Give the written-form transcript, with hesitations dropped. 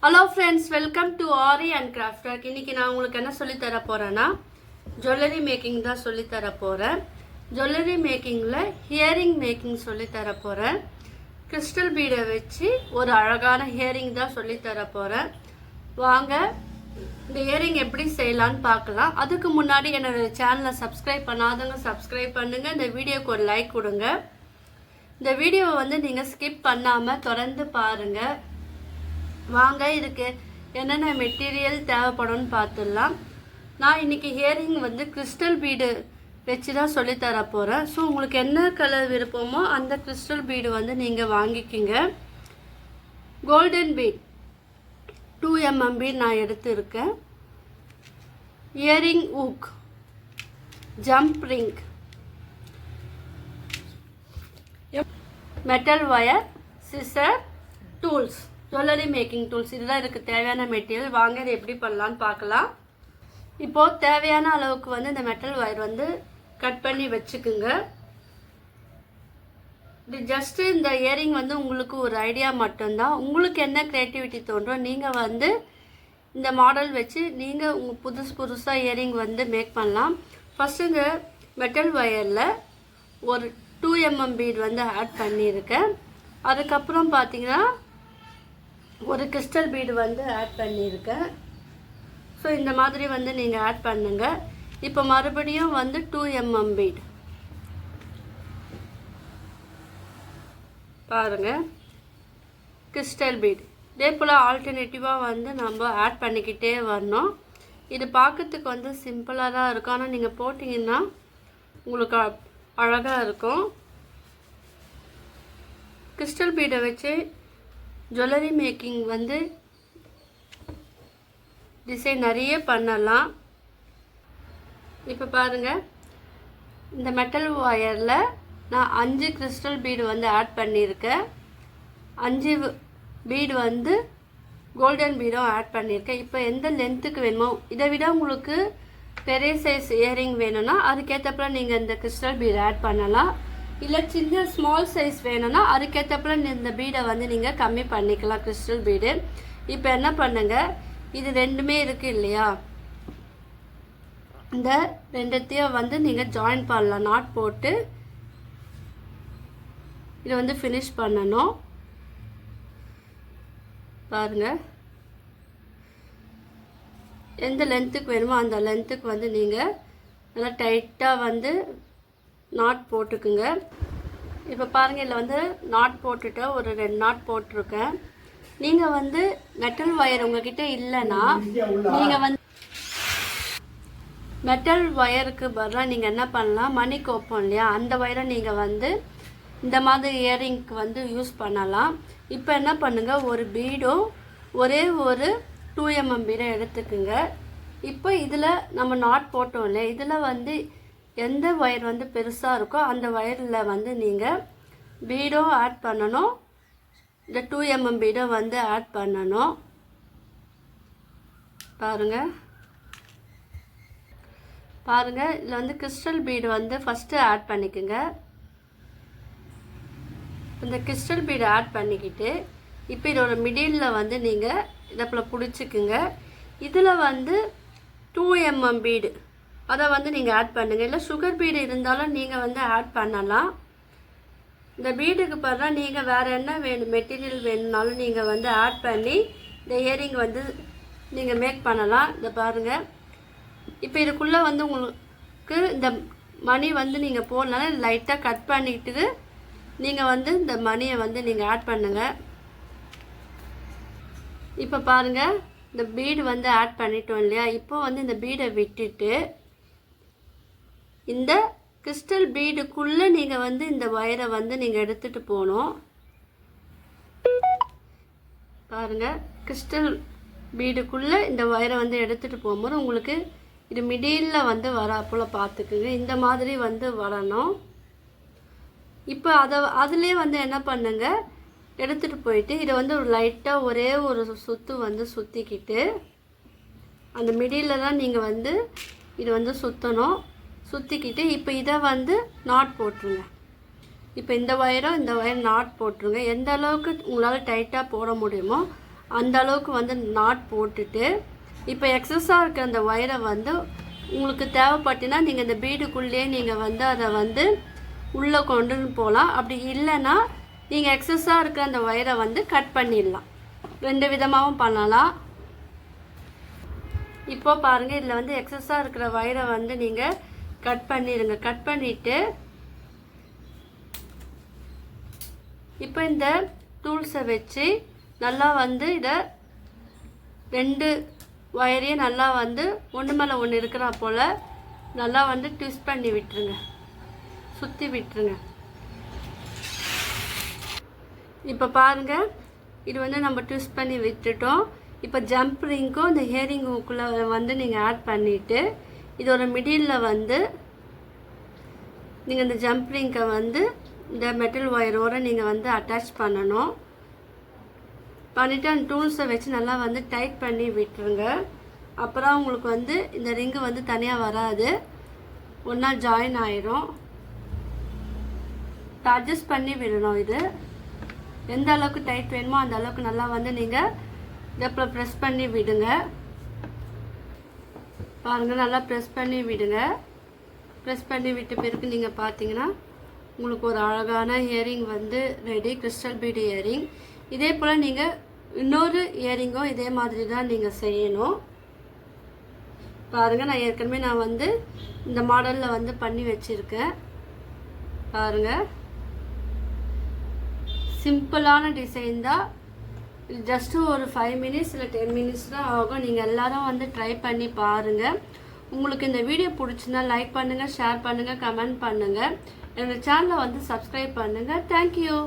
Hello friends, welcome to aari and craft work. இன்றைக்கி நான் உங்களுக்கு என்ன சொல்லித்தர போகிறேன்னா ஜுவல்லரி மேக்கிங் தான் சொல்லித்தர போகிறேன். ஜுவல்லரி மேக்கிங்கில் ஹியரிங் மேக்கிங் சொல்லித்தர போகிறேன். கிறிஸ்டல் பீடை வச்சு ஒரு அழகான ஹியரிங் தான் சொல்லித்தர போகிறேன். வாங்க இந்த ஹியரிங் எப்படி செய்யலான்னு பார்க்கலாம். அதுக்கு முன்னாடி என்னோடய சேனலை சப்ஸ்கிரைப் பண்ணாதவங்க சப்ஸ்கிரைப் பண்ணுங்கள். இந்த வீடியோக்கு ஒரு லைக் கொடுங்க. இந்த வீடியோவை வந்து நீங்கள் ஸ்கிப் பண்ணாமல் தொடர்ந்து பாருங்கள். வாங்க இதுக்கு என்னென்ன மெட்டீரியல் தேவைப்படும்னு பார்த்துடலாம். நான் இன்றைக்கி ஹியரிங் வந்து கிறிஸ்டல் பீடு வச்சு தான் சொல்லித்தர போகிறேன். ஸோ உங்களுக்கு என்ன கலர் விருப்பமோ அந்த கிறிஸ்டல் பீடு வந்து நீங்கள் வாங்கிக்கிங்க. கோல்டன் பீட் 2mm பீட் நான் எடுத்துருக்கேன். Earring hook, jump ring, metal wire, scissor, tools, jewellery making tools, இதுதான் இதுக்கு தேவையான மெட்டீரியல். வாங்க இது எப்படி பண்ணலான்னு பார்க்கலாம். இப்போது தேவையான அளவுக்கு வந்து இந்த மெட்டல் ஒயர் வந்து கட் பண்ணி வச்சுக்குங்க. இது ஜஸ்ட்டு இந்த இயரிங் வந்து உங்களுக்கு ஒரு ஐடியா மட்டும்தான். உங்களுக்கு என்ன க்ரியேட்டிவிட்டி தோன்றும் நீங்கள் வந்து இந்த மாடல் வச்சு நீங்கள் உங்கள் புதுசாக இயரிங் வந்து மேக் பண்ணலாம். ஃபஸ்ட்டு இந்த மெட்டல் ஒயரில் ஒரு 2mm பீட் வந்து ஆட் பண்ணியிருக்கேன். அதுக்கப்புறம் பார்த்தீங்கன்னா ஒரு கிறிஸ்டல் பீடு வந்து ஆட் பண்ணியிருக்கேன். ஸோ இந்த மாதிரி வந்து நீங்கள் ஆட் பண்ணுங்கள். இப்போ மறுபடியும் வந்து 2mm பீட் பாருங்கள், கிறிஸ்டல் பீட். இதே போல் ஆல்டர்னேட்டிவாக வந்து நம்ம ஆட் பண்ணிக்கிட்டே வரணும். இது பார்க்கறதுக்கு வந்து சிம்பிளாக தான் இருக்கும், ஆனால் நீங்கள் போட்டிங்கன்னா உங்களுக்கு அழகாக இருக்கும். கிறிஸ்டல் பீடை வச்சு ஜுவல்லரி மேக்கிங் வந்து டிசைன் நிறைய பண்ணலாம். இப்போ பாருங்கள், இந்த மெட்டல் ஒயரில் நான் 5 கிறிஸ்டல் பீடு வந்து ஆட் பண்ணியிருக்கேன். 5 பீடு வந்து கோல்டன் பீடும் ஆட் பண்ணியிருக்கேன். இப்போ எந்த லென்த்துக்கு வேணுமோ, இதை விட உங்களுக்கு பெரிய சைஸ் இயரிங் வேணும்னா அதுக்கேற்றப்பல நீங்கள் இந்த கிறிஸ்டல் பீடு ஆட் பண்ணலாம். இல்லை சின்ன ஸ்மால் சைஸ் வேணும்னா அதுக்கேற்றப்பல இந்த பீடை வந்து நீங்கள் கம்மி பண்ணிக்கலாம், கிறிஸ்டல் பீடு. இப்போ என்ன பண்ணுங்கள், இது ரெண்டுமே இருக்குது இல்லையா, இந்த ரெண்டுத்தையும் வந்து நீங்கள் ஜாயின் பண்ணலாம். நாட் போட்டு இதை வந்து ஃபினிஷ் பண்ணணும். பாருங்கள், எந்த லென்த்துக்கு வேணுமோ அந்த லென்த்துக்கு வந்து நீங்கள் நல்லா டைட்டாக வந்து நாட் போட்டுக்குங்க. இப்போ பாருங்கள், இதில் வந்து நாட் போட்டுட்டு ஒரு 2 நாட் போட்டிருக்கேன். நீங்கள் வந்து மெட்டல் ஒயர் உங்ககிட்ட இல்லைன்னா நீங்கள் வந்து மெட்டல் ஒயருக்கு பதிலாக நீங்கள் என்ன பண்ணலாம், மணி கோப்போம் இல்லையா, அந்த ஒயரை நீங்கள் வந்து இந்த மாதிரி இயரிங்க்கு வந்து யூஸ் பண்ணலாம். இப்போ என்ன பண்ணுங்கள், ஒரு பீடும் ஒரே ஒரு 2mm பீடை எடுத்துக்குங்க. இப்போ இதில் நம்ம நாட் போட்டோம் இல்லையா, இதில் வந்து எந்த ஒயர் வந்து பெருசாக இருக்கோ அந்த ஒயரில் வந்து நீங்கள் பீடும் ஆட் பண்ணணும், இந்த 2mm பீடும் வந்து ஆட் பண்ணணும். பாருங்கள் பாருங்கள், இதில் வந்து கிறிஸ்டல் பீடு வந்து ஃபஸ்ட்டு ஆட் பண்ணிக்கோங்க. இந்த கிறிஸ்டல் பீடு ஆட் பண்ணிக்கிட்டு இப்போ இதோட மிடிலில் வந்து நீங்கள் இதை போல் பிடிச்சிக்குங்க. இதில் வந்து 2mm பீடு அதை வந்து நீங்கள் ஆட் பண்ணுங்கள். இல்லை சுகர் பீடு இருந்தாலும் நீங்கள் வந்து ஆட் பண்ணலாம். இந்த பீடுக்கு பதிலாக நீங்கள் வேறு என்ன வேணும் மெட்டீரியல் வேணும்னாலும் நீங்கள் வந்து ஆட் பண்ணி இந்த இயரிங் வந்து நீங்கள் மேக் பண்ணலாம். இதை பாருங்கள், இப்போ இதுக்குள்ளே வந்து உங்களுக்கு இந்த மணி வந்து நீங்கள் போடலாம். லைட்டாக கட் பண்ணிக்கிட்டு நீங்கள் வந்து இந்த மணியை வந்து நீங்கள் ஆட் பண்ணுங்கள். இப்போ பாருங்கள், இந்த பீடு வந்து ஆட் பண்ணிட்டோம் இல்லையா, இப்போ வந்து இந்த பீடை விட்டுட்டு இந்த கிறிஸ்டல் பீடுக்குள்ளே நீங்கள் வந்து இந்த ஒயரை வந்து நீங்கள் எடுத்துகிட்டு போகணும். பாருங்கள், கிறிஸ்டல் பீடுக்குள்ளே இந்த ஒயரை வந்து எடுத்துகிட்டு போகும்போது உங்களுக்கு இது மிடியில் வந்து வராப்போல் பார்த்துக்குங்க. இந்த மாதிரி வந்து வரணும். இப்போ அதிலே வந்து என்ன பண்ணுங்க, எடுத்துகிட்டு போயிட்டு இதை வந்து ஒரு லைட்டாக ஒரே ஒரு சுற்று வந்து சுற்றிக்கிட்டு அந்த மிடியில் தான் நீங்கள் வந்து இது வந்து சுற்றணும். சுற்றிக்கிட்டு இப்போ இதை வந்து நாட் போட்டுருங்க. இப்போ இந்த ஒயரும் இந்த ஒயர் நாட் போட்டுருங்க. எந்த அளவுக்கு உங்களால் டைட்டாக போட முடியுமோ அந்த அளவுக்கு வந்து நாட் போட்டுட்டு இப்போ எக்ஸஸாக இருக்கிற அந்த ஒயரை வந்து உங்களுக்கு தேவைப்பட்டுனா நீங்கள் இந்த பீடுக்குள்ளேயே நீங்கள் வந்து அதை வந்து உள்ளே கொண்டு போகலாம். அப்படி இல்லைன்னா நீங்கள் எக்ஸஸாக இருக்கிற அந்த ஒயரை வந்து கட் பண்ணிடலாம். 2 விதமாகவும் பண்ணலாம். இப்போ பாருங்கள், இதில் வந்து எக்ஸஸாக இருக்கிற ஒயரை வந்து நீங்கள் கட் பண்ணிடுங்க. கட் பண்ணிவிட்டு இப்போ இந்த டூல்ஸை வச்சு நல்லா வந்து இதை 2 ஒயரையும் நல்லா வந்து ஒன்று மேலே ஒன்று இருக்கிறா போல் நல்லா வந்து ட்விஸ்ட் பண்ணி விட்டுருங்க, சுற்றி விட்டுருங்க. இப்போ பாருங்கள், இது வந்து நம்ம ட்விஸ்ட் பண்ணி விட்டுட்டோம். இப்போ ஜம்ப் ரிங்கும் இந்த ஹியரிங்குக்குள்ளே வந்து நீங்கள் ஆட் பண்ணிவிட்டு இதோட மிடில் வந்து நீங்கள் இந்த ஜம்ப் ரிங்கை வந்து இந்த மெட்டல் ஒயரோடு நீங்கள் வந்து அட்டாச் பண்ணணும். பண்ணிவிட்டு அந்த டூல்ஸை வச்சு நல்லா வந்து டைட் பண்ணி விட்டுருங்க. அப்புறம் உங்களுக்கு வந்து இந்த ரிங்கு வந்து தனியாக வராது, ஒன்றா ஜாயின் ஆயிரும். அட்ஜஸ்ட் பண்ணி விடணும். இது எந்த அளவுக்கு டைட் வேணுமோ அந்த அளவுக்கு நல்லா வந்து நீங்கள் இதை ப்ரெஸ் பண்ணி விடுங்க. பாருங்கள், நல்லா ப்ரெஸ் பண்ணி விடுங்க. ப்ரெஸ் பண்ணி விட்ட பிறகு நீங்கள் பார்த்தீங்கன்னா உங்களுக்கு ஒரு அழகான இயரிங் வந்து ரெடி, கிறிஸ்டல் பீடு இயரிங். இதே போல் நீங்கள் இன்னொரு இயரிங்கும் இதே மாதிரி தான் நீங்கள் செய்யணும். பாருங்கள், நான் ஏற்கனவே வந்து இந்த மாடலில் வந்து பண்ணி வச்சுருக்கேன். பாருங்கள், சிம்பிளான டிசைன் தான். ஜஸ்ட்டு ஒரு 5 மினிட்ஸ் இல்லை 10 மினிட்ஸ் தான் ஆகும். நீங்கள் எல்லோரும் வந்து ட்ரை பண்ணி பாருங்கள். உங்களுக்கு இந்த வீடியோ பிடிச்சிருந்தா லைக் பண்ணுங்கள், ஷேர் பண்ணுங்கள், கமெண்ட் பண்ணுங்கள். என்னோடய சேனலை வந்து சப்ஸ்கிரைப் பண்ணுங்கள். தேங்க்யூ.